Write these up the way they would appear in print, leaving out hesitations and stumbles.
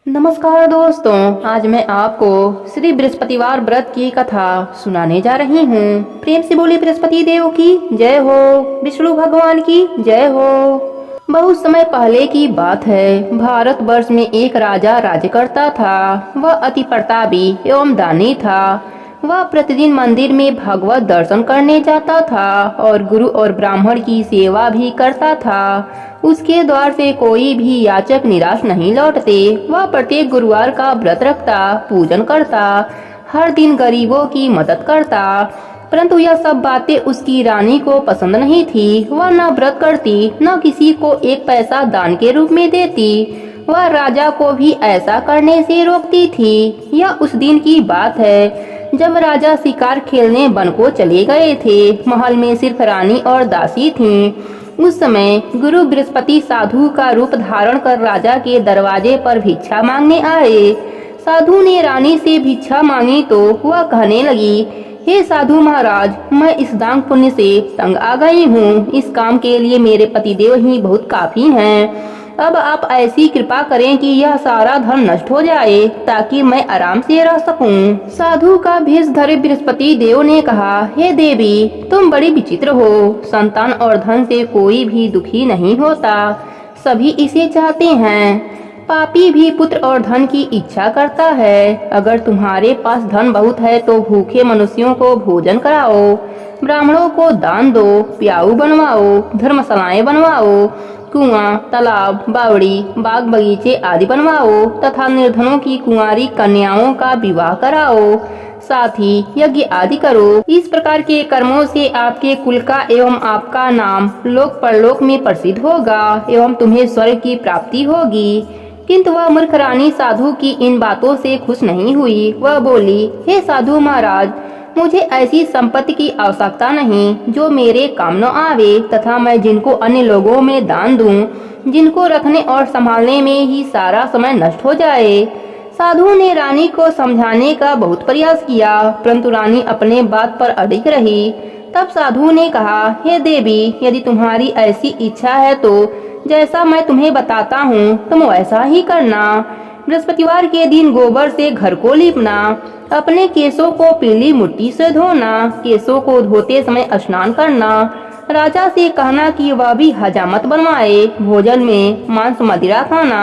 नमस्कार दोस्तों, आज मैं आपको श्री बृहस्पतिवार व्रत की कथा सुनाने जा रही हूँ। प्रेम से बोली बृहस्पति देव की जय हो, विष्णु भगवान की जय हो। बहुत समय पहले की बात है। भारत वर्ष में एक राजा राज्य करता था। वह अति प्रतापी एवं दानी था। वह प्रतिदिन मंदिर में भगवत दर्शन करने जाता था और गुरु और ब्राह्मण की सेवा भी करता था। उसके द्वार से कोई भी याचक निराश नहीं लौटते। वह प्रत्येक गुरुवार का व्रत रखता, पूजन करता, हर दिन गरीबों की मदद करता। परंतु यह सब बातें उसकी रानी को पसंद नहीं थी। वह न व्रत करती, न किसी को एक पैसा दान के रूप में देती। वह राजा को भी ऐसा करने से रोकती थी। यह उस दिन की बात है जब राजा शिकार खेलने वन को चले गए थे। महल में सिर्फ रानी और दासी थीं। उस समय गुरु बृहस्पति साधु का रूप धारण कर राजा के दरवाजे पर भिक्षा मांगने आए। साधु ने रानी से भिक्षा मांगी तो वह कहने लगी, हे साधु महाराज, मैं इस दान पुण्य से तंग आ गई हूँ। इस काम के लिए मेरे पतिदेव ही बहुत काफी हैं। अब आप ऐसी कृपा करें कि यह सारा धन नष्ट हो जाए ताकि मैं आराम से रह सकूं। साधु का भेष धरे बृहस्पति देव ने कहा, हे देवी, तुम बड़ी विचित्र हो। संतान और धन से कोई भी दुखी नहीं होता, सभी इसे चाहते हैं। पापी भी पुत्र और धन की इच्छा करता है। अगर तुम्हारे पास धन बहुत है तो भूखे मनुष्यों को भोजन कराओ, ब्राह्मणों को दान दो, प्याऊ बनवाओ, धर्मशालाएं बनवाओ, कुआं, तालाब, बावड़ी, बाग बगीचे आदि बनवाओ तथा निर्धनों की कुंवारी कन्याओं का विवाह कराओ। साथ ही यज्ञ आदि करो। इस प्रकार के कर्मों से आपके कुल का एवं आपका नाम लोक परलोक में प्रसिद्ध होगा एवं तुम्हें स्वर्ग की प्राप्ति होगी। किंतु वह मूर्ख रानी साधु की इन बातों से खुश नहीं हुई। वह बोली, हे साधु महाराज, मुझे ऐसी संपत्ति की आवश्यकता नहीं जो मेरे काम न आवे तथा मैं जिनको अन्य लोगों में दान दूं, जिनको रखने और संभालने में ही सारा समय नष्ट हो जाए। साधु ने रानी को समझाने का बहुत प्रयास किया, परंतु रानी अपने बात पर अड़िग रही। तब साधु ने कहा, हे देवी, यदि तुम्हारी ऐसी इच्छा है तो जैसा मैं तुम्हें बताता हूँ तुम वैसा ही करना। बृहस्पतिवार के दिन गोबर से घर को लीपना, अपने केसों को पीली मिट्टी से धोना, केसों को धोते समय स्नान करना, राजा से कहना कि वह भी हजामत बनवाए, भोजन में मांस मदिरा खाना,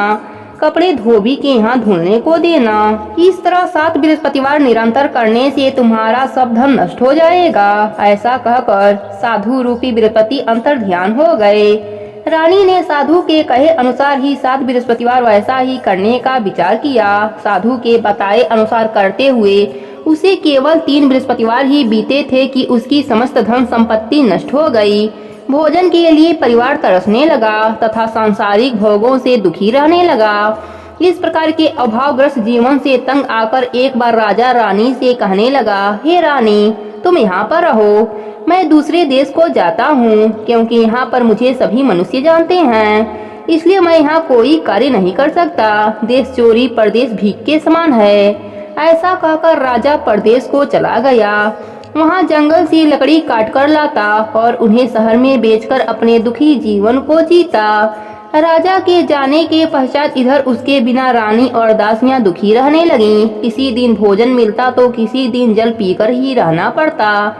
कपड़े धोबी के यहाँ धुलने को देना। इस तरह 7 बृहस्पतिवार निरंतर करने से तुम्हारा सब धन नष्ट हो जाएगा। ऐसा कहकर साधु रूपी बृहस्पति अंतर ध्यान हो गए। रानी ने साधु के कहे अनुसार ही 7 बृहस्पतिवार वैसा ही करने का विचार किया। साधु के बताए अनुसार करते हुए उसे केवल 3 बृहस्पतिवार ही बीते थे कि उसकी समस्त धन संपत्ति नष्ट हो गई। भोजन के लिए परिवार तरसने लगा तथा सांसारिक भोगों से दुखी रहने लगा। इस प्रकार के अभावग्रस्त जीवन से तंग आकर एक बार राजा रानी से कहने लगा, हे रानी, तुम यहाँ पर रहो, मैं दूसरे देश को जाता हूँ, क्योंकि यहाँ पर मुझे सभी मनुष्य जानते हैं, इसलिए मैं यहाँ कोई कार्य नहीं कर सकता। देश चोरी परदेश भीख के समान है। ऐसा कहकर राजा परदेश को चला गया। वहाँ जंगल से लकड़ी काट कर लाता और उन्हें शहर में बेचकर अपने दुखी जीवन को जीता। राजा के जाने के पश्चात इधर उसके बिना रानी और दासियां दुखी रहने लगीं। किसी दिन भोजन मिलता तो किसी दिन जल पीकर ही रहना पड़ता।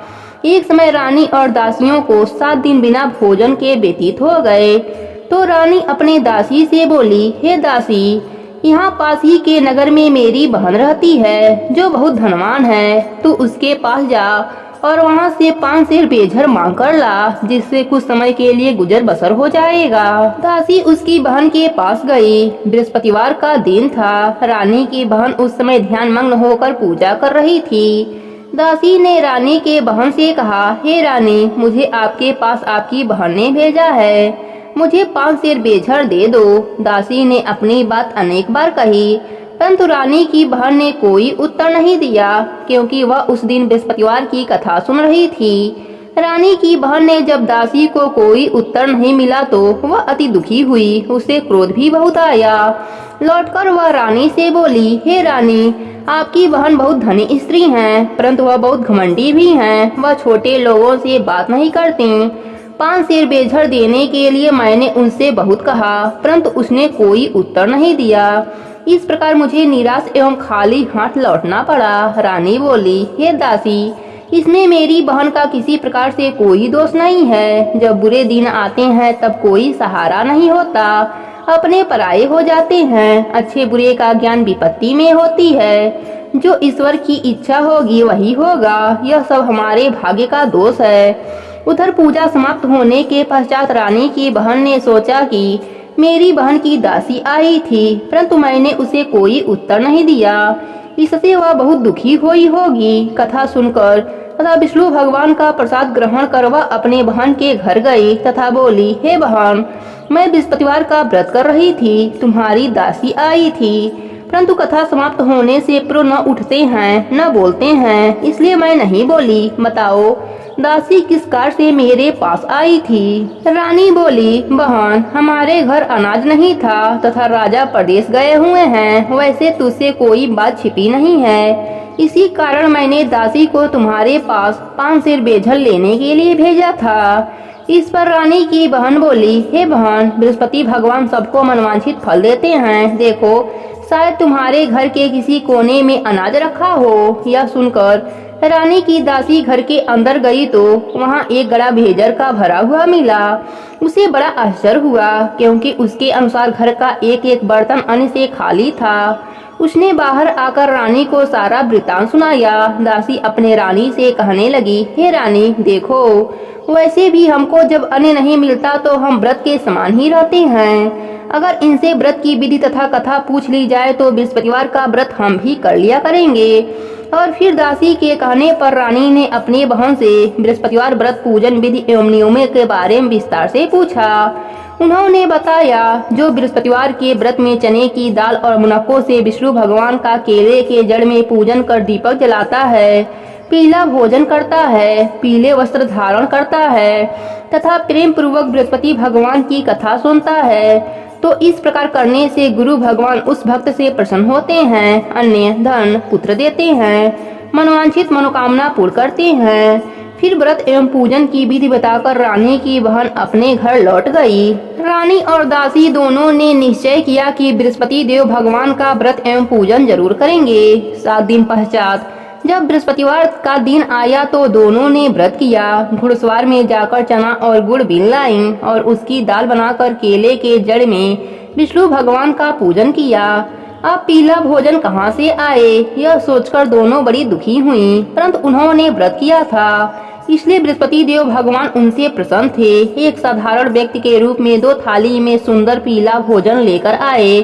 एक समय रानी और दासियों को 7 दिन बिना भोजन के व्यतीत हो गए। तो रानी अपने दासी से बोली, हे दासी, यहाँ पास ही के नगर में मेरी बहन रहती है जो बहुत धनवान है। तू उसके पास जा और वहाँ से 5 सेर बेझर मांग कर ला, जिससे कुछ समय के लिए गुजर बसर हो जाएगा। दासी उसकी बहन के पास गई। बृहस्पतिवार का दिन था। रानी की बहन उस समय ध्यान मग्न होकर पूजा कर रही थी। दासी ने रानी के बहन से कहा, हे रानी, मुझे आपके पास आपकी बहन ने भेजा है, मुझे 5 सेर बेझर दे दो। दासी ने अपनी बात अनेक बार कही, परंतु रानी की बहन ने कोई उत्तर नहीं दिया, क्योंकि वह उस दिन बृहस्पतिवार की कथा सुन रही थी। रानी की बहन ने जब दासी को कोई उत्तर नहीं मिला तो वह अति दुखी हुई। उसे क्रोध भी बहुत आया। लौटकर वह रानी से बोली, हे रानी, आपकी बहन बहुत धनी स्त्री हैं, परंतु वह बहुत घमंडी भी हैं। वह छोटे लोगों से बात नहीं करती। 5 सेर बेझर देने के लिए मैंने उनसे बहुत कहा, परंतु उसने कोई उत्तर नहीं दिया। इस प्रकार मुझे निराश एवं खाली हाथ लौटना पड़ा। रानी बोली, हे दासी, इसमें मेरी बहन का किसी प्रकार से कोई दोष नहीं है। जब बुरे दिन आते हैं तब कोई सहारा नहीं होता, अपने पराये हो जाते हैं। अच्छे बुरे का ज्ञान विपत्ति में होती है। जो ईश्वर की इच्छा होगी वही होगा। यह सब हमारे भाग्य का दोष है। उधर पूजा समाप्त होने के पश्चात रानी की बहन ने सोचा कि मेरी बहन की दासी आई थी, परंतु मैंने उसे कोई उत्तर नहीं दिया। इससे वह बहुत दुखी हुई होगी। कथा सुनकर तथा विष्णु भगवान का प्रसाद ग्रहण कर वह अपने बहन के घर गई तथा बोली, हे बहन, मैं बृहस्पतिवार का व्रत कर रही थी, तुम्हारी दासी आई थी, परंतु कथा समाप्त होने से पूर्व न उठते हैं न बोलते हैं, इसलिए मैं नहीं बोली। बताओ दासी किस कार से मेरे पास आई थी? रानी बोली, बहन, हमारे घर अनाज नहीं था तथा राजा प्रदेश गए हुए हैं। वैसे तुझसे कोई बात छिपी नहीं है, इसी कारण मैंने दासी को तुम्हारे पास 5 सेर बेझल लेने के लिए भेजा था। इस पर रानी की बहन बोली, हे बहन, बृहस्पति भगवान सबको मनवांछित फल देते हैं। देखो, शायद तुम्हारे घर के किसी कोने में अनाज रखा हो। यह सुनकर रानी की दासी घर के अंदर गई तो वहाँ एक गड़ा भेजर का भरा हुआ मिला। उसे बड़ा आश्चर्य हुआ, क्योंकि उसके अनुसार घर का एक एक बर्तन अन्न से खाली था। उसने बाहर आकर रानी को सारा वृतांत सुनाया। दासी अपने रानी से कहने लगी, हे रानी, देखो, वैसे भी हमको जब अन्न नहीं मिलता तो हम व्रत के समान ही रहते हैं। अगर इनसे व्रत की विधि तथा कथा पूछ ली जाए तो बृहस्पतिवार का व्रत हम भी कर लिया करेंगे। और फिर दासी के कहने पर रानी ने अपनी बहन से बृहस्पतिवार व्रत पूजन विधि एवं नियमों के बारे में विस्तार से पूछा। उन्होंने बताया, जो बृहस्पतिवार के व्रत में चने की दाल और मुनक्कों से विष्णु भगवान का केले के जड़ में पूजन कर दीपक जलाता है, पीला भोजन करता है, पीले वस्त्र धारण करता है तथा प्रेम पूर्वक बृहस्पति भगवान की कथा सुनता है, तो इस प्रकार करने से गुरु भगवान उस भक्त से प्रसन्न होते हैं, अन्य धन पुत्र देते हैं, मनोवांछित मनोकामना पूर्ण करते हैं। फिर व्रत एवं पूजन की विधि बताकर रानी की बहन अपने घर लौट गई। रानी और दासी दोनों ने निश्चय किया कि बृहस्पति देव भगवान का व्रत एवं पूजन जरूर करेंगे। 7 दिन पश्चात जब बृहस्पतिवार का दिन आया तो दोनों ने व्रत किया। घुड़सवार में जाकर चना और गुड़ बीन लाई और उसकी दाल बनाकर केले के जड़ में विष्णु भगवान का पूजन किया। अब पीला भोजन कहाँ से आए, यह सोचकर दोनों बड़ी दुखी हुई, परंतु उन्होंने व्रत किया था, इसलिए बृहस्पति देव भगवान उनसे प्रसन्न थे। एक साधारण व्यक्ति के रूप में 2 थाली में सुंदर पीला भोजन लेकर आए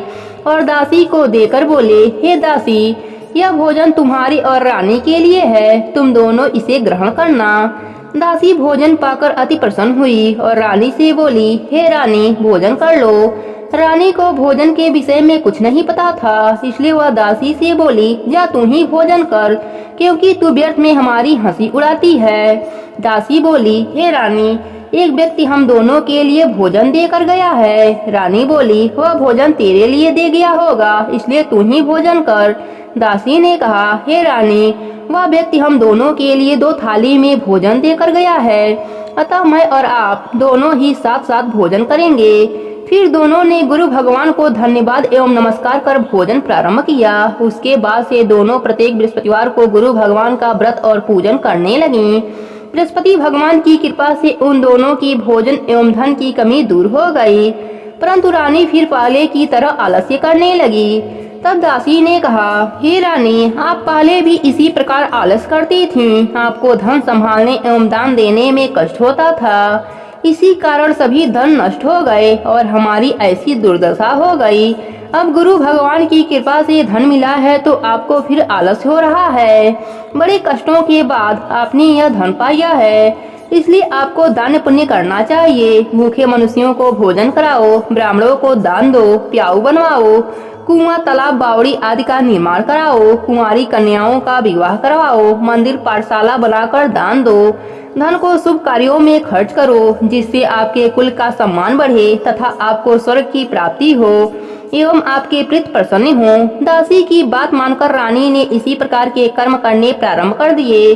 और दासी को देकर बोले, हे दासी, यह भोजन तुम्हारी और रानी के लिए है, तुम दोनों इसे ग्रहण करना। दासी भोजन पाकर अति प्रसन्न हुई और रानी से बोली, हे रानी, भोजन कर लो। रानी को भोजन के विषय में कुछ नहीं पता था, इसलिए वह दासी से बोली, जा तू ही भोजन कर, क्योंकि तू व्यर्थ में हमारी हंसी उड़ाती है। दासी बोली, हे रानी, एक व्यक्ति हम दोनों के लिए भोजन देकर गया है। रानी बोली, वह भोजन तेरे लिए दे गया होगा, इसलिए तू ही भोजन कर। दासी ने कहा, हे रानी, वह व्यक्ति हम दोनों के लिए 2 थाली में भोजन देकर गया है, अतः मैं और आप दोनों ही साथ साथ भोजन करेंगे। फिर दोनों ने गुरु भगवान को धन्यवाद एवं नमस्कार कर भोजन प्रारंभ किया। उसके बाद से दोनों प्रत्येक बृहस्पतिवार को गुरु भगवान का व्रत और पूजन करने लगी। बृहस्पति भगवान की कृपा से उन दोनों की भोजन एवं धन की कमी दूर हो गई, परंतु रानी फिर पहले की तरह आलस्य करने लगी। तब दासी ने कहा, हे रानी, आप पहले भी इसी प्रकार आलस करती थीं। आपको धन संभालने एवं दान देने में कष्ट होता था, इसी कारण सभी धन नष्ट हो गए और हमारी ऐसी दुर्दशा हो गई। अब गुरु भगवान की कृपा से धन मिला है तो आपको फिर आलस हो रहा है। बड़े कष्टों के बाद आपने यह धन पाया है, इसलिए आपको दान पुण्य करना चाहिए। भूखे मनुष्यों को भोजन कराओ, ब्राह्मणों को दान दो, प्याऊ बनवाओ, कुआं, तालाब, बावड़ी आदि का निर्माण कराओ, कुंवारी कन्याओं का विवाह करवाओ, मंदिर पाठशाला बनाकर दान दो, धन को शुभ कार्यों में खर्च करो, जिससे आपके कुल का सम्मान बढ़े तथा आपको स्वर्ग की प्राप्ति हो एवं आपके प्रीत प्रसन्न हो। दासी की बात मानकर रानी ने इसी प्रकार के कर्म करने प्रारंभ कर दिए।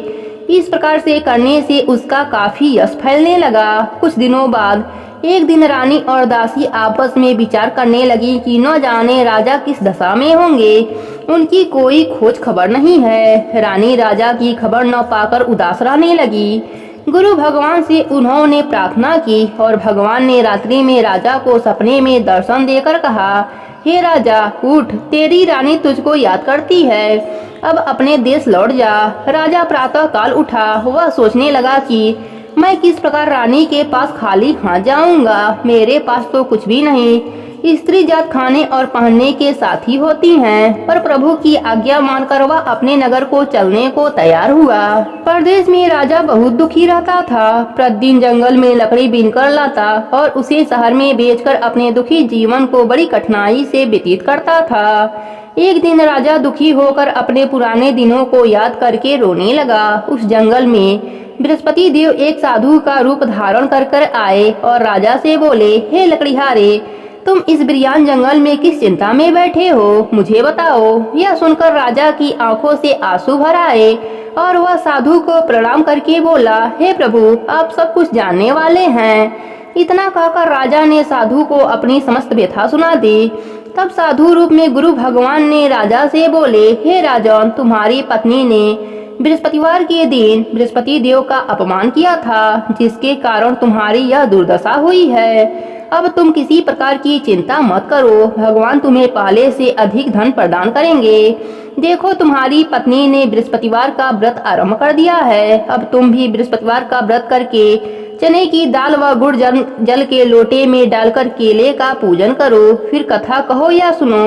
इस प्रकार से करने से उसका काफी यश फैलने लगा। कुछ दिनों बाद एक दिन रानी और दासी आपस में विचार करने लगी कि न जाने राजा किस दशा में होंगे, उनकी कोई खोज खबर नहीं है। रानी राजा की खबर न पाकर उदास रहने लगी। गुरु भगवान से उन्होंने प्रार्थना की और भगवान ने रात्रि में राजा को सपने में दर्शन देकर कहा, हे राजा उठ, तेरी रानी तुझको याद करती है, अब अपने देश लौट जा। राजा प्रातः काल उठा। वह सोचने लगा कि मैं किस प्रकार रानी के पास खाली हाथ जाऊंगा, मेरे पास तो कुछ भी नहीं। स्त्री जात खाने और पहनने के साथ ही होती हैं, पर प्रभु की आज्ञा मानकर वह अपने नगर को चलने को तैयार हुआ। परदेश में राजा बहुत दुखी रहता था। प्रतिदिन जंगल में लकड़ी बीनकर लाता और उसे शहर में बेचकर अपने दुखी जीवन को बड़ी कठिनाई से व्यतीत करता था। एक दिन राजा दुखी होकर अपने पुराने दिनों को याद करके रोने लगा। उस जंगल में बृहस्पति देव एक साधु का रूप धारण कर आए और राजा से बोले, हे लकड़ीहारे, तुम इस बिरयान जंगल में किस चिंता में बैठे हो, मुझे बताओ। यह सुनकर राजा की आंखों से आंसू भर आए और वह साधु को प्रणाम करके बोला, हे प्रभु, आप सब कुछ जानने वाले हैं। इतना कहकर राजा ने साधु को अपनी समस्त व्यथा सुना दी। तब साधु रूप में गुरु भगवान ने राजा से बोले, हे राजन, तुम्हारी पत्नी ने बृहस्पतिवार के दिन बृहस्पति देव का अपमान किया था, जिसके कारण तुम्हारी यह दुर्दशा हुई है। अब तुम किसी प्रकार की चिंता मत करो, भगवान तुम्हें पहले से अधिक धन प्रदान करेंगे। देखो, तुम्हारी पत्नी ने बृहस्पतिवार का व्रत आरंभ कर दिया है। अब तुम भी बृहस्पतिवार का व्रत करके चने की दाल व गुड़ जल के लोटे में डालकर केले का पूजन करो, फिर कथा कहो या सुनो,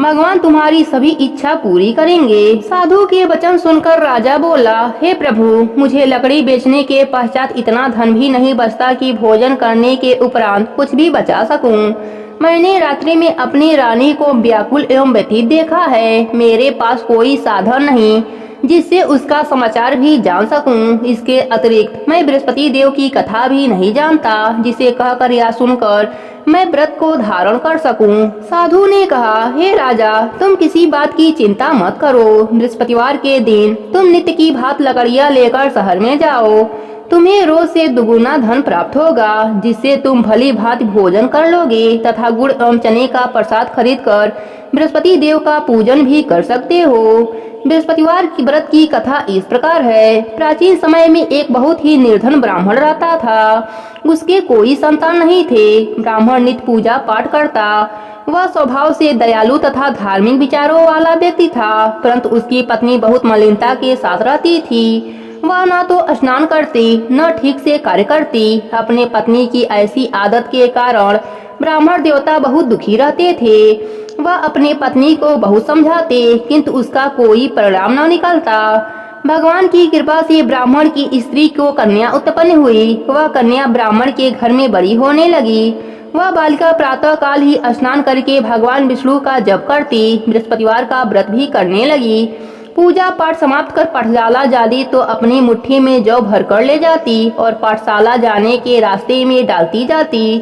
भगवान तुम्हारी सभी इच्छा पूरी करेंगे। साधु के वचन सुनकर राजा बोला, हे प्रभु, मुझे लकड़ी बेचने के पश्चात इतना धन भी नहीं बचता कि भोजन करने के उपरांत कुछ भी बचा सकूं। मैंने रात्रि में अपनी रानी को व्याकुल एवं व्यथित देखा है। मेरे पास कोई साधन नहीं जिससे उसका समाचार भी जान सकूं। इसके अतिरिक्त मैं बृहस्पति देव की कथा भी नहीं जानता, जिसे कहकर या सुनकर मैं व्रत को धारण कर सकूं। साधु ने कहा, हे राजा, तुम किसी बात की चिंता मत करो। बृहस्पतिवार के दिन तुम नित्य की भांति लकड़ियां लेकर शहर में जाओ। तुम्हें रोज से दुगुना धन प्राप्त होगा, जिससे तुम भली भांति भोजन कर लोगे तथा गुड़ एवं चने का प्रसाद खरीद कर बृहस्पति देव का पूजन भी कर सकते हो। बृहस्पतिवार की व्रत की कथा इस प्रकार है। प्राचीन समय में एक बहुत ही निर्धन ब्राह्मण रहता था। उसके कोई संतान नहीं थे। ब्राह्मण नित्य पूजा पाठ करता। वह स्वभाव से दयालु तथा धार्मिक विचारों वाला व्यक्ति था, परंतु उसकी पत्नी बहुत मलिनता के साथ रहती थी। वह न तो स्नान करती न ठीक से कार्य करती। अपने पत्नी की ऐसी आदत के कारण ब्राह्मण देवता बहुत दुखी रहते थे। वह अपने पत्नी को बहुत समझाते, किंतु उसका कोई परिणाम न निकलता। भगवान की कृपा से ब्राह्मण की स्त्री को कन्या उत्पन्न हुई। वह कन्या ब्राह्मण के घर में बड़ी होने लगी। वह बालिका प्रातः काल ही स्नान करके भगवान विष्णु का जप करती, बृहस्पतिवार का व्रत भी करने लगी। पूजा पाठ समाप्त कर पाठशाला जाती तो अपनी मुट्ठी में जौ भर कर ले जाती और पाठशाला जाने के रास्ते में डालती जाती।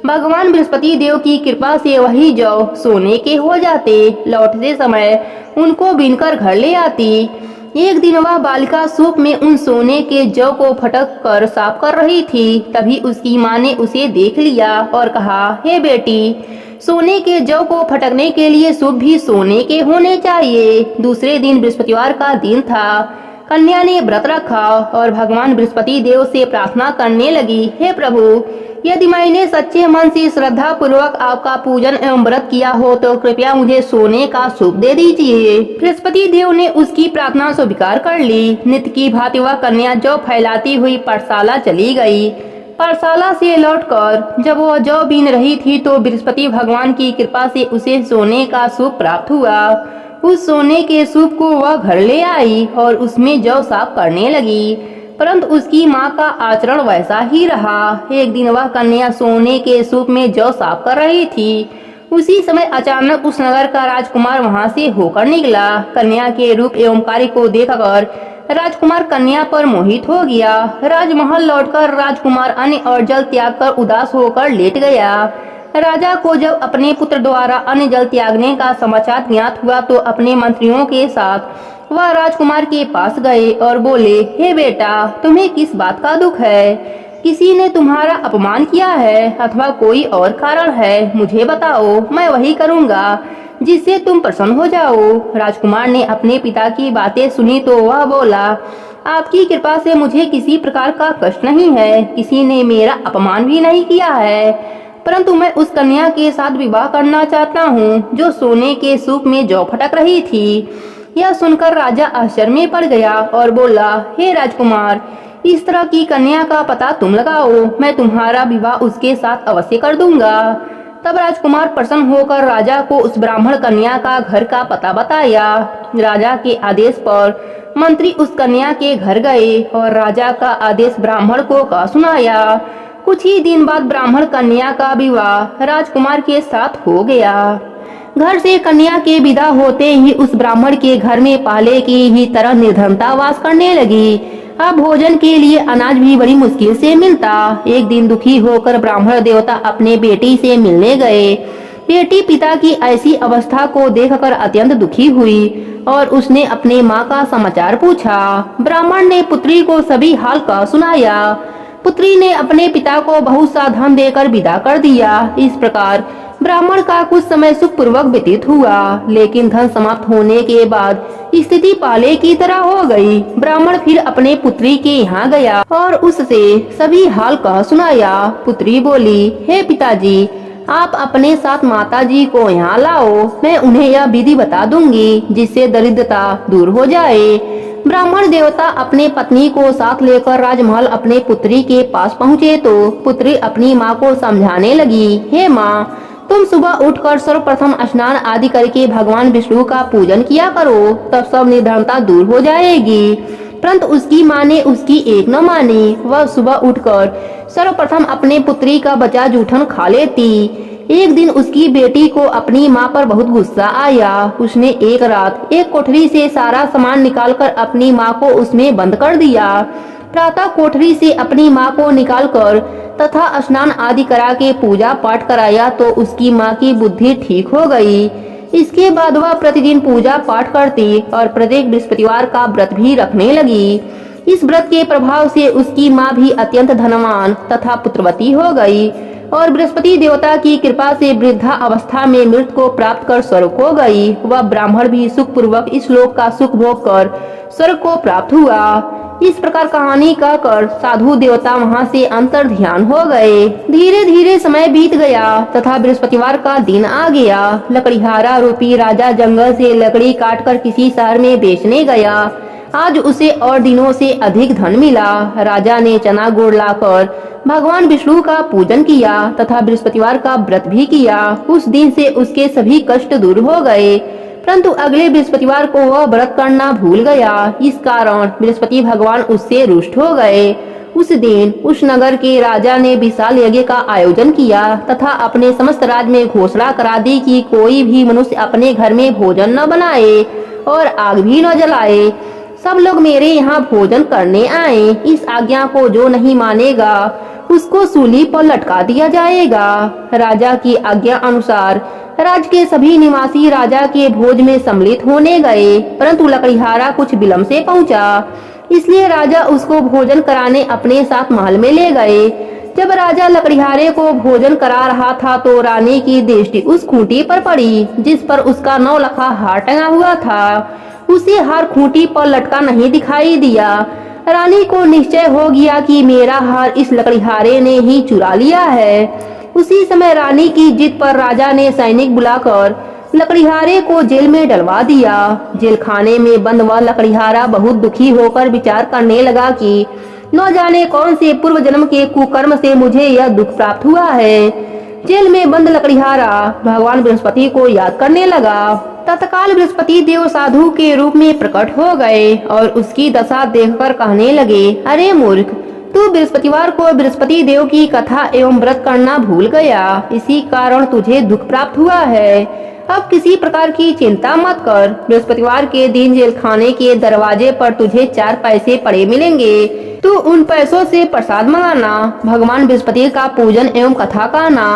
भगवान बृहस्पति देव की कृपा से वही जौ सोने के हो जाते। लौटते समय उनको बीनकर घर ले आती। एक दिन वह बालिका सूप में उन सोने के जौ को फटक कर साफ कर रही थी। तभी उसकी माँ ने उसे देख लिया और कहा, हे बेटी, सोने के जौ को फटकने के लिए सूप भी सोने के होने चाहिए। दूसरे दिन बृहस्पतिवार का दिन था। कन्या ने व्रत रखा और भगवान बृहस्पति देव से प्रार्थना करने लगी, हे प्रभु, यदि मैंने सच्चे मन से श्रद्धा पूर्वक आपका पूजन एवं व्रत किया हो तो कृपया मुझे सोने का सूप दे दीजिए। बृहस्पति देव ने उसकी प्रार्थना स्वीकार कर ली। नित्य की भांति वह कन्या जौ फैलाती हुई पाठशाला चली गई। पाठशाला से लौटकर जब वह जौ बीन रही थी तो बृहस्पति भगवान की कृपा से उसे सोने का सूप प्राप्त हुआ। उस सोने के सूप को वह घर ले आई और उसमें जौ साफ करने लगी, परंतु उसकी माँ का आचरण वैसा ही रहा। एक दिन वह कन्या सोने के सूप में जौ साफ कर रही थी। उसी समय अचानक उस नगर का राजकुमार वहां से होकर निकला। कन्या के रूप एवं कार्य को देखकर राजकुमार कन्या पर मोहित हो गया। राजमहल लौटकर राजकुमार अन्न और जल त्याग कर उदास होकर लेट गया। राजा को जब अपने पुत्र द्वारा अन्न जल त्यागने का समाचार ज्ञात हुआ तो अपने मंत्रियों के साथ वह राजकुमार के पास गए और बोले, हे बेटा, तुम्हें किस बात का दुख है? किसी ने तुम्हारा अपमान किया है अथवा कोई और कारण है, मुझे बताओ, मैं वही करूँगा जिससे तुम प्रसन्न हो जाओ। राजकुमार ने अपने पिता की बातें सुनी तो वह बोला, आपकी कृपा से मुझे किसी प्रकार का कष्ट नहीं है, किसी ने मेरा अपमान भी नहीं किया है, परंतु मैं उस कन्या के साथ विवाह करना चाहता हूँ जो सोने के सूप में जौ फटक रही थी। यह सुनकर राजा आश्चर्य में पड़ गया और बोला, हे राजकुमार, इस तरह की कन्या का पता तुम लगाओ, मैं तुम्हारा विवाह उसके साथ अवश्य कर दूंगा। तब राजकुमार प्रसन्न होकर राजा को उस ब्राह्मण कन्या का घर का पता बताया। राजा के आदेश पर मंत्री उस कन्या के घर गए और राजा का आदेश ब्राह्मण को कह सुनाया। कुछ ही दिन बाद ब्राह्मण कन्या का विवाह राजकुमार के साथ हो गया। घर से कन्या के विदा होते ही उस ब्राह्मण के घर में पहले की ही तरह निर्धनता वास करने लगी। अब भोजन के लिए अनाज भी बड़ी मुश्किल से मिलता। एक दिन दुखी होकर ब्राह्मण देवता अपने बेटी से मिलने गए। बेटी पिता की ऐसी अवस्था को देखकर अत्यंत दुखी हुई और उसने अपने माँ का समाचार पूछा। ब्राह्मण ने पुत्री को सभी हाल का सुनाया। पुत्री ने अपने पिता को बहुत सा धन देकर विदा कर दिया। इस प्रकार ब्राह्मण का कुछ समय सुखपूर्वक व्यतीत हुआ, लेकिन धन समाप्त होने के बाद स्थिति पहले की तरह हो गई। ब्राह्मण फिर अपने पुत्री के यहाँ गया और उससे सभी हाल कह सुनाया। पुत्री बोली, हे पिताजी, आप अपने साथ माताजी को यहाँ लाओ, मैं उन्हें यह विधि बता दूंगी जिससे दरिद्रता दूर हो जाए। ब्राह्मण देवता अपने पत्नी को साथ लेकर राजमहल अपने पुत्री के पास पहुँचे तो पुत्री अपनी माँ को समझाने लगी, हे माँ, तुम सुबह उठकर सर्वप्रथम स्नान आदि करके भगवान विष्णु का पूजन किया करो, तब सब निर्धनता दूर हो जाएगी। परंतु उसकी माँ ने उसकी एक न मानी। वह सुबह उठकर सर्वप्रथम अपने पुत्री का बचा जूठन खा लेती। एक दिन उसकी बेटी को अपनी माँ पर बहुत गुस्सा आया। उसने एक रात एक कोठरी से सारा सामान निकालकर अपनी माँ को उसमें बंद कर दिया। प्रातः कोठरी से अपनी माँ को निकालकर तथा स्नान आदि करा के पूजा पाठ कराया तो उसकी माँ की बुद्धि ठीक हो गई। इसके बाद वह प्रतिदिन पूजा पाठ करती और प्रत्येक बृहस्पतिवार का व्रत भी रखने लगी। इस व्रत के प्रभाव से उसकी माँ भी अत्यंत धनवान तथा पुत्रवती हो गई और बृहस्पति देवता की कृपा से वृद्धा अवस्था में मृत्यु को प्राप्त कर स्वर्ग हो गई। वह ब्राह्मण भी सुख पूर्वक इस लोक का सुख भोग कर स्वर्ग को प्राप्त हुआ। इस प्रकार कहानी कहकर साधु देवता वहाँ से अंतर ध्यान हो गए। धीरे धीरे समय बीत गया तथा बृहस्पतिवार का दिन आ गया। लकड़ीहारा रूपी राजा जंगल से लकड़ी काटकर किसी शहर में बेचने गया। आज उसे और दिनों से अधिक धन मिला। राजा ने चना गुड़ लाकर भगवान विष्णु का पूजन किया तथा बृहस्पतिवार का व्रत भी किया। उस दिन से उसके सभी कष्ट दूर हो गए, परंतु अगले बृहस्पतिवार को वह व्रत करना भूल गया। इस कारण बृहस्पति भगवान उससे रुष्ट हो गए। उस दिन उस नगर के राजा ने विशाल यज्ञ का आयोजन किया तथा अपने समस्त राज्य में घोषणा करा दी कि कोई भी मनुष्य अपने घर में भोजन न बनाए और आग भी न जलाए। सब लोग मेरे यहाँ भोजन करने आए। इस आज्ञा को जो नहीं मानेगा उसको सूली पर लटका दिया जाएगा। राजा की आज्ञा अनुसार राज्य के सभी निवासी राजा के भोज में सम्मिलित होने गए, परंतु लकड़ीहारा कुछ विलंब से पहुंचा, इसलिए राजा उसको भोजन कराने अपने साथ महल में ले गए। जब राजा लकड़ीहारे को भोजन करा रहा था तो रानी की दृष्टि उस खूंटी पर पड़ी जिस पर उसका 9 लखा हार टंगा हुआ था। उसे हार खूंटी पर लटका नहीं दिखाई दिया। रानी को निश्चय हो गया कि मेरा हार इस लकड़ीहारे ने ही चुरा लिया है। उसी समय रानी की जिद पर राजा ने सैनिक बुलाकर लकड़ीहारे को जेल में डलवा दिया। जेल खाने में बंद वह लकड़ीहारा बहुत दुखी होकर विचार करने लगा कि न जाने कौन से पूर्व जन्म के कुकर्म से मुझे यह दुख प्राप्त हुआ है। जेल में बंद लकड़ीहारा भगवान बृहस्पति को याद करने लगा। तत्काल बृहस्पति देव साधु के रूप में प्रकट हो गए और उसकी दशा देखकर कहने लगे, अरे मूर्ख, तू बृहस्पतिवार को बृहस्पति देव की कथा एवं व्रत करना भूल गया, इसी कारण तुझे दुख प्राप्त हुआ है। अब किसी प्रकार की चिंता मत कर। बृहस्पतिवार के दिन जेल खाने के दरवाजे पर तुझे 4 पैसे पड़े मिलेंगे। तू उन पैसों से प्रसाद मंगाना, भगवान बृहस्पति का पूजन एवं कथा करना।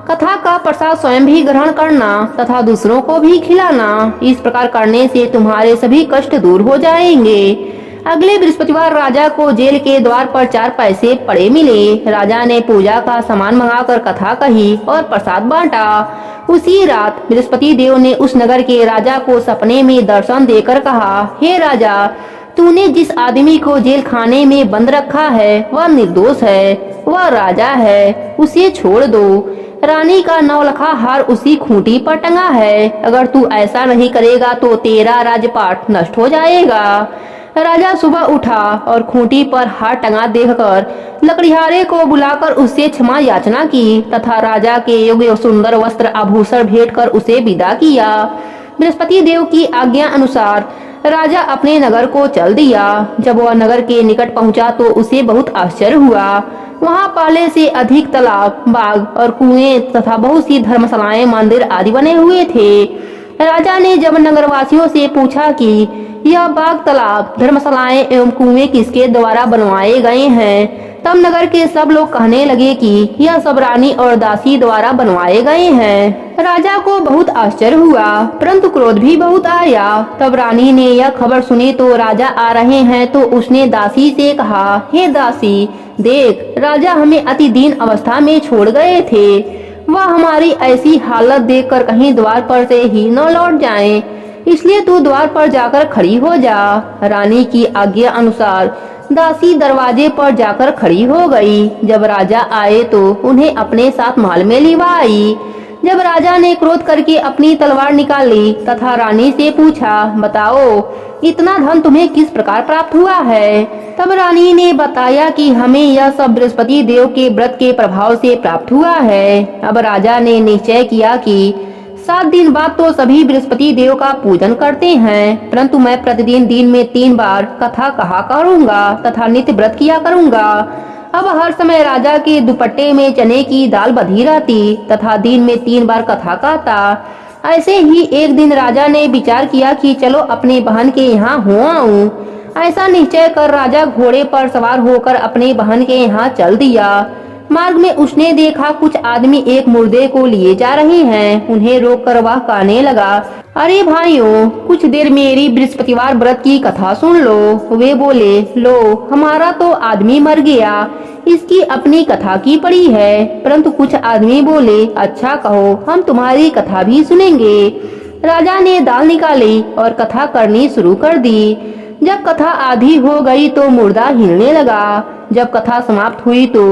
कथा का प्रसाद स्वयं भी ग्रहण करना तथा दूसरों को भी खिलाना। इस प्रकार करने से तुम्हारे सभी कष्ट दूर हो जाएंगे। अगले बृहस्पतिवार राजा को जेल के द्वार पर 4 पैसे पड़े मिले। राजा ने पूजा का सामान मंगाकर कथा कही और प्रसाद बांटा। उसी रात बृहस्पति देव ने उस नगर के राजा को सपने में दर्शन देकर कहा, हे राजा, तूने जिस आदमी को जेल खाने में बंद रखा है वह निर्दोष है, वह राजा है, उसे छोड़ दो। रानी का नौलखा हार उसी खूंटी पर टंगा है। अगर तू ऐसा नहीं करेगा तो तेरा राजपाट नष्ट हो जाएगा। राजा सुबह उठा और खूंटी पर हार टंगा देखकर लकड़िहारे को बुलाकर उससे क्षमा याचना की तथा राजा के योग्य सुंदर वस्त्र आभूषण भेंट कर उसे विदा किया। बृहस्पति देव की आज्ञा अनुसार राजा अपने नगर को चल दिया। जब वह नगर के निकट पहुंचा तो उसे बहुत आश्चर्य हुआ। वहां पहले से अधिक तालाब, बाग और कुएं तथा बहुत सी धर्मशालाएं, मंदिर आदि बने हुए थे। राजा ने जब नगरवासियों से पूछा कि यह बाग, तालाब, धर्मशालाएं एवं कुएं किसके द्वारा बनवाए गए हैं, तब नगर के सब लोग कहने लगे कि यह सब रानी और दासी द्वारा बनवाए गए हैं। राजा को बहुत आश्चर्य हुआ, परंतु क्रोध भी बहुत आया। तब रानी ने यह खबर सुनी तो राजा आ रहे हैं तो उसने दासी से कहा, हे दासी, देख, राजा हमें अति दीन अवस्था में छोड़ गए थे। वह हमारी ऐसी हालत देखकर कहीं द्वार पर से ही न लौट जाएं, इसलिए तू द्वार पर जाकर खड़ी हो जा। रानी की आज्ञा अनुसार दासी दरवाजे पर जाकर खड़ी हो गई। जब राजा आए तो उन्हें अपने साथ महल में लिवाई। जब राजा ने क्रोध करके अपनी तलवार निकाली तथा रानी से पूछा, बताओ, इतना धन तुम्हें किस प्रकार प्राप्त हुआ है? तब रानी ने बताया कि हमें यह सब बृहस्पति देव के व्रत के प्रभाव से प्राप्त हुआ है। अब राजा ने निश्चय किया कि 7 दिन बाद तो सभी बृहस्पति देव का पूजन करते हैं, परंतु मैं प्रतिदिन दिन में 3 बार कथा कहा करूंगा तथा नित्य व्रत किया करूंगा। अब हर समय राजा के दुपट्टे में चने की दाल बधी रहती तथा दिन में 3 बार कथा कहता। ऐसे ही एक दिन राजा ने विचार किया कि चलो अपने बहन के यहाँ हो आऊं। ऐसा निश्चय कर राजा घोड़े पर सवार होकर अपने बहन के यहाँ चल दिया। मार्ग में उसने देखा कुछ आदमी एक मुर्दे को लिए जा रहे हैं। उन्हें रोककर वह कहने लगा, अरे भाइयों, कुछ देर मेरी बृहस्पतिवार व्रत की कथा सुन लो। वे बोले, लो, हमारा तो आदमी मर गया, इसकी अपनी कथा की पड़ी है। परंतु कुछ आदमी बोले, अच्छा कहो, हम तुम्हारी कथा भी सुनेंगे। राजा ने दाल निकाली और कथा करनी शुरू कर दी। जब कथा आधी हो गई तो मुर्दा हिलने लगा। जब कथा समाप्त हुई तो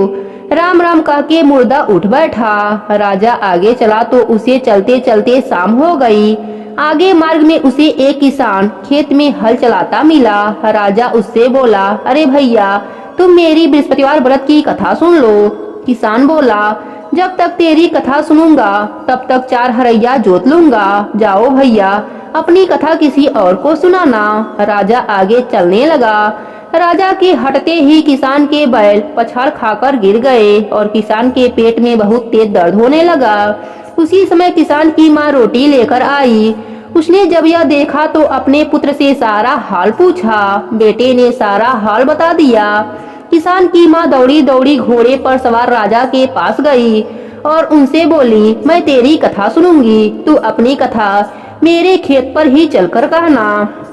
राम राम कह के मुर्दा उठ बैठा। राजा आगे चला तो उसे चलते चलते शाम हो गई। आगे मार्ग में उसे एक किसान खेत में हल चलाता मिला। राजा उससे बोला, अरे भैया, तुम मेरी बृहस्पतिवार व्रत की कथा सुन लो। किसान बोला, जब तक तेरी कथा सुनूंगा तब तक 4 हरैया जोत लूंगा। जाओ भैया, अपनी कथा किसी और को सुनाना। राजा आगे चलने लगा। राजा के हटते ही किसान के बैल पछाड़ खाकर गिर गए और किसान के पेट में बहुत तेज दर्द होने लगा। उसी समय किसान की माँ रोटी लेकर आई। उसने जब यह देखा तो अपने पुत्र से सारा हाल पूछा। बेटे ने सारा हाल बता दिया। किसान की माँ दौड़ी दौड़ी घोड़े पर सवार राजा के पास गई और उनसे बोली, मैं तेरी कथा सुनूंगी, तू अपनी कथा मेरे खेत पर ही चलकर कहना।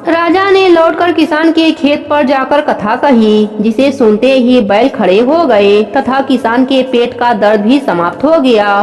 राजा ने लौटकर किसान के खेत पर जाकर कथा कही, जिसे सुनते ही बैल खड़े हो गए तथा किसान के पेट का दर्द भी समाप्त हो गया।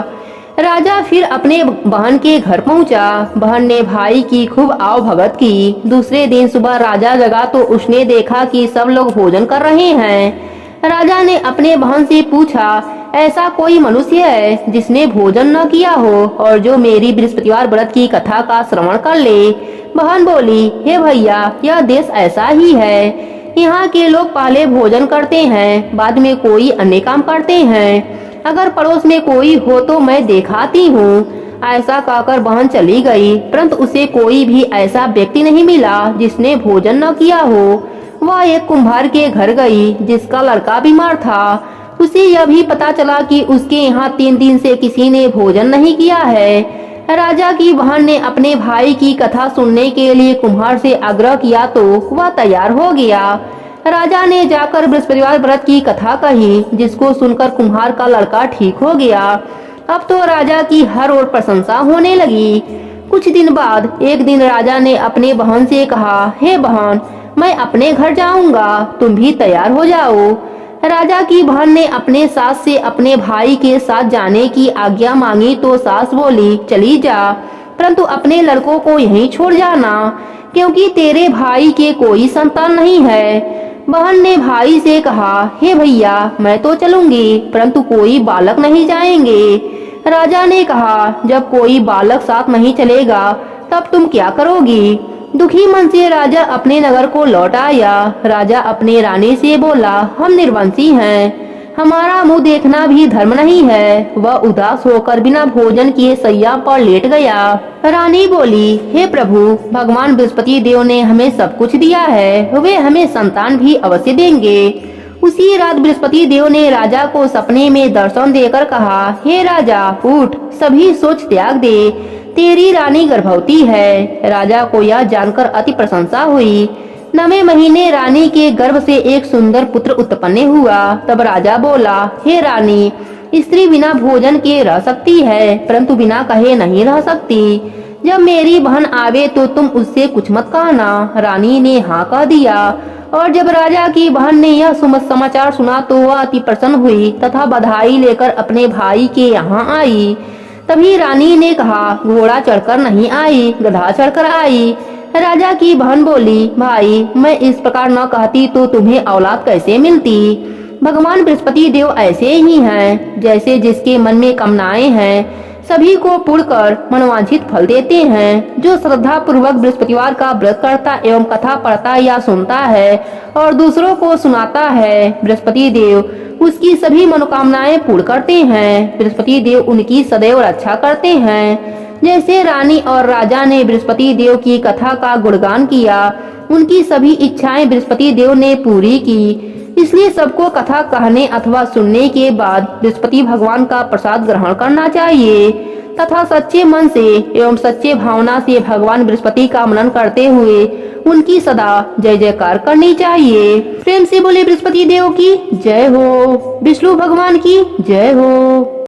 राजा फिर अपने बहन के घर पहुंचा। बहन ने भाई की खूब आव भगत की। दूसरे दिन सुबह राजा जगा तो उसने देखा कि सब लोग भोजन कर रहे हैं। राजा ने अपने बहन से पूछा, ऐसा कोई मनुष्य है जिसने भोजन न किया हो और जो मेरी बृहस्पतिवार व्रत की कथा का श्रवण कर ले? बहन बोली, हे भैया, यह देश ऐसा ही है। यहाँ के लोग पहले भोजन करते हैं, बाद में कोई अन्य काम करते हैं। अगर पड़ोस में कोई हो तो मैं दिखाती हूँ। ऐसा कहकर बहन चली गई, परंतु उसे कोई भी ऐसा व्यक्ति नहीं मिला जिसने भोजन न किया हो। वह एक कुम्हार के घर गई जिसका लड़का बीमार था। उसे यह भी पता चला कि उसके यहाँ 3 दिन से किसी ने भोजन नहीं किया है। राजा की बहन ने अपने भाई की कथा सुनने के लिए कुम्हार से आग्रह किया तो वह तैयार हो गया। राजा ने जाकर बृहस्पतिवार व्रत की कथा कही, जिसको सुनकर कुम्हार का लड़का ठीक हो गया। अब तो राजा की हर ओर प्रशंसा होने लगी। कुछ दिन बाद एक दिन राजा ने अपने बहन से कहा, हे बहन, मैं अपने घर जाऊंगा, तुम भी तैयार हो जाओ। राजा की बहन ने अपने सास से अपने भाई के साथ जाने की आज्ञा मांगी तो सास बोली, चली जा, परंतु अपने लड़कों को यहीं छोड़ जाना, क्योंकि तेरे भाई के कोई संतान नहीं है। बहन ने भाई से कहा, हे भैया, मैं तो चलूंगी, परंतु कोई बालक नहीं जाएंगे। राजा ने कहा, जब कोई बालक साथ नहीं चलेगा तब तुम क्या करोगी? दुखी मन से राजा अपने नगर को लौट आया। राजा अपने रानी से बोला, हम निर्वंशी हैं, हमारा मुंह देखना भी धर्म नहीं है। वह उदास होकर बिना भोजन किए सैया पर लेट गया। रानी बोली, हे प्रभु, भगवान बृहस्पति देव ने हमें सब कुछ दिया है, वे हमें संतान भी अवश्य देंगे। उसी रात बृहस्पति देव ने राजा को सपने में दर्शन देकर कहा, हे राजा, उठ, सभी सोच त्याग दे, तेरी रानी गर्भवती है। राजा को यह जानकर अति प्रशंसा हुई। 9वें महीने रानी के गर्भ से एक सुंदर पुत्र उत्पन्न हुआ। तब राजा बोला, हे रानी, स्त्री बिना भोजन के रह सकती है, परंतु बिना कहे नहीं रह सकती। जब मेरी बहन आवे तो तुम उससे कुछ मत कहना। रानी ने हाँ कह दिया। और जब राजा की बहन ने यह समाचार सुना तो वह अति प्रसन्न हुई तथा बधाई लेकर अपने भाई के यहाँ आई। तभी रानी ने कहा, घोड़ा चढ़कर नहीं आई, गधा चढ़कर आई। राजा की बहन बोली, भाई, मैं इस प्रकार न कहती तो तुम्हें औलाद कैसे मिलती? भगवान बृहस्पति देव ऐसे ही हैं, जैसे जिसके मन में कामनाएं हैं सभी को पूर्ण कर मनवांछित फल देते हैं। जो श्रद्धा पूर्वक बृहस्पतिवार का व्रत करता एवं कथा पढ़ता या सुनता है और दूसरों को सुनाता है, बृहस्पति देव उसकी सभी मनोकामनाएं पूर्ण करते हैं। बृहस्पति देव उनकी सदैव रक्षा करते हैं। जैसे रानी और राजा ने बृहस्पति देव की कथा का गुणगान किया, उनकी सभी इच्छाएं बृहस्पति देव ने पूरी की। इसलिए सबको कथा कहने अथवा सुनने के बाद बृहस्पति भगवान का प्रसाद ग्रहण करना चाहिए तथा सच्चे मन से एवं सच्चे भावना से भगवान बृहस्पति का मनन करते हुए उनकी सदा जय जयकार करनी चाहिए। प्रेम से बोले बृहस्पति देव की जय हो, विष्णु भगवान की जय हो।